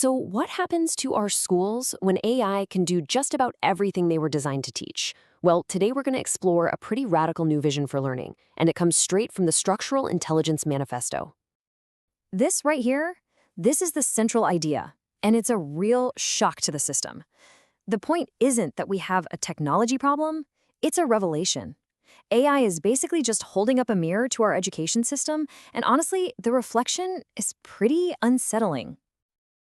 So, what happens to our schools when AI can do just about everything they were designed to teach? Well, today we're going to explore a pretty radical new vision for learning, and it comes straight from the Structural Intelligence Manifesto. This right here, this is the central idea, and it's a real shock to the system. The point isn't that we have a technology problem, it's a revelation. AI is basically just holding up a mirror to our education system, and honestly, the reflection is pretty unsettling.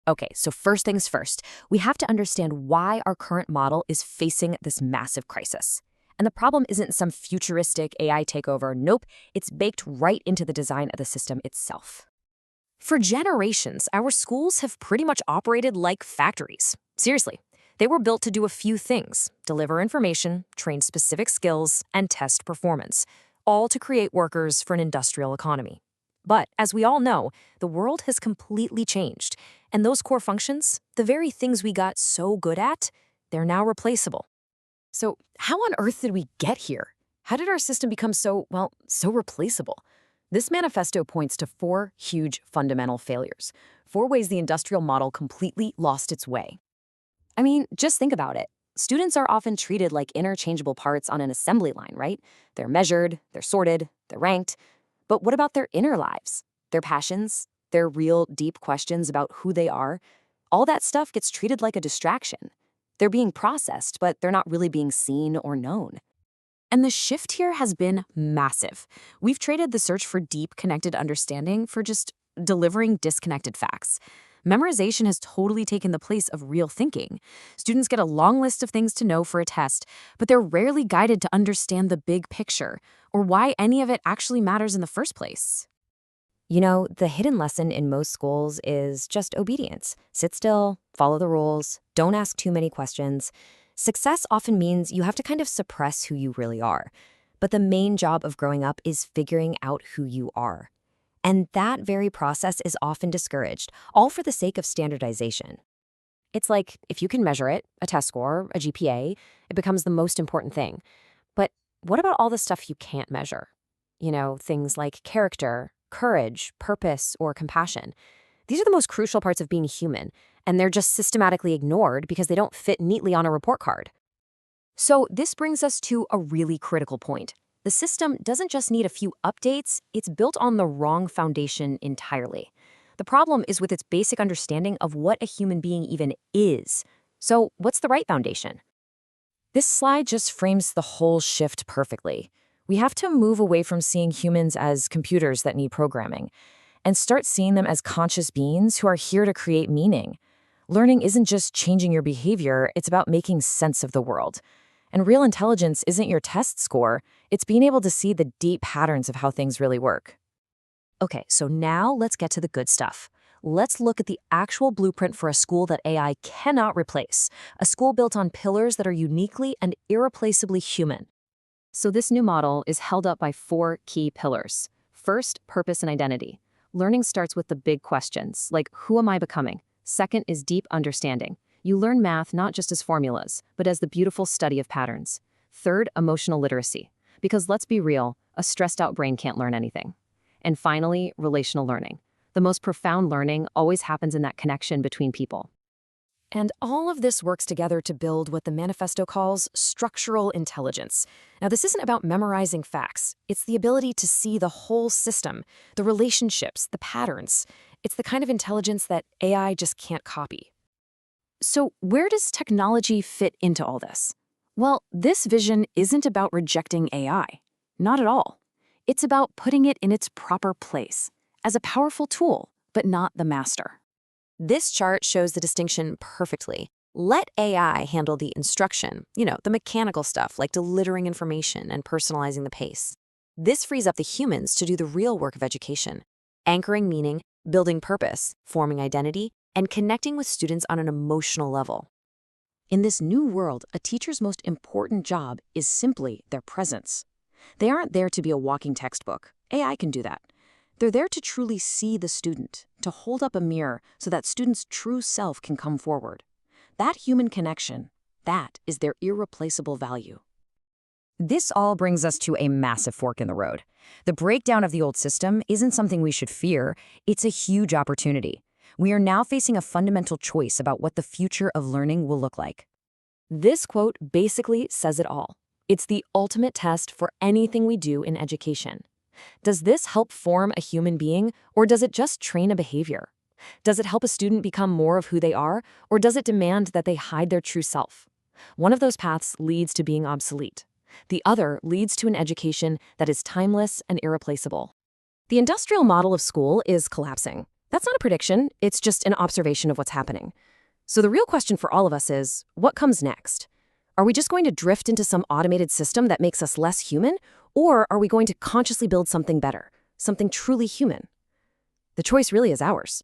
Okay, so first things first, we have to understand why our current model is facing this massive crisis. And the problem isn't some futuristic AI takeover. Nope, it's baked right into the design of the system itself. For generations, our schools have pretty much operated like factories. Seriously, they were built to do a few things: deliver information, train specific skills, and test performance, all to create workers for an industrial economy. But as we all know, the world has completely changed, and those core functions, the very things we got so good at, they're now replaceable. So how on earth did we get here? How did our system become so replaceable? This manifesto points to four huge fundamental failures, four ways the industrial model completely lost its way. I mean, just think about it. Students are often treated like interchangeable parts on an assembly line, right? They're measured, they're sorted, they're ranked. But what about their inner lives? Their passions? Their real, deep questions about who they are? All that stuff gets treated like a distraction. They're being processed, but they're not really being seen or known. And the shift here has been massive. We've traded the search for deep, connected understanding for just delivering disconnected facts. Memorization has totally taken the place of real thinking. Students get a long list of things to know for a test, but they're rarely guided to understand the big picture or why any of it actually matters in the first place. You know, the hidden lesson in most schools is just obedience. Sit still, follow the rules, don't ask too many questions. Success often means you have to kind of suppress who you really are. But the main job of growing up is figuring out who you are. And that very process is often discouraged, all for the sake of standardization. It's like, if you can measure it, a test score, a GPA, it becomes the most important thing. But what about all the stuff you can't measure? You know, things like character, courage, purpose, or compassion. These are the most crucial parts of being human, and they're just systematically ignored because they don't fit neatly on a report card. So this brings us to a really critical point. The system doesn't just need a few updates, it's built on the wrong foundation entirely. The problem is with its basic understanding of what a human being even is. So what's the right foundation? This slide just frames the whole shift perfectly. We have to move away from seeing humans as computers that need programming and start seeing them as conscious beings who are here to create meaning. Learning isn't just changing your behavior, it's about making sense of the world. And real intelligence isn't your test score, it's being able to see the deep patterns of how things really work. Okay, so now let's get to the good stuff. Let's look at the actual blueprint for a school that AI cannot replace, a school built on pillars that are uniquely and irreplaceably human. So this new model is held up by four key pillars. First, purpose and identity. Learning starts with the big questions, like who am I becoming? Second is deep understanding. You learn math not just as formulas, but as the beautiful study of patterns. Third, emotional literacy. Because let's be real, a stressed out brain can't learn anything. And finally, relational learning. The most profound learning always happens in that connection between people. And all of this works together to build what the manifesto calls structural intelligence. Now, this isn't about memorizing facts. It's the ability to see the whole system, the relationships, the patterns. It's the kind of intelligence that AI just can't copy. So where does technology fit into all this? Well, this vision isn't about rejecting AI. Not at all. It's about putting it in its proper place, as a powerful tool, but not the master. This chart shows the distinction perfectly. Let AI handle the instruction, the mechanical stuff like delivering information and personalizing the pace. This frees up the humans to do the real work of education, anchoring meaning, building purpose, forming identity, and connecting with students on an emotional level. In this new world, a teacher's most important job is simply their presence. They aren't there to be a walking textbook. AI can do that. They're there to truly see the student, to hold up a mirror so that student's true self can come forward. That human connection, that is their irreplaceable value. This all brings us to a massive fork in the road. The breakdown of the old system isn't something we should fear, it's a huge opportunity. We are now facing a fundamental choice about what the future of learning will look like. This quote basically says it all. It's the ultimate test for anything we do in education. Does this help form a human being, or does it just train a behavior? Does it help a student become more of who they are, or does it demand that they hide their true self? One of those paths leads to being obsolete. The other leads to an education that is timeless and irreplaceable. The industrial model of school is collapsing. That's not a prediction, it's just an observation of what's happening. So the real question for all of us is, what comes next? Are we just going to drift into some automated system that makes us less human, or are we going to consciously build something better, something truly human? The choice really is ours.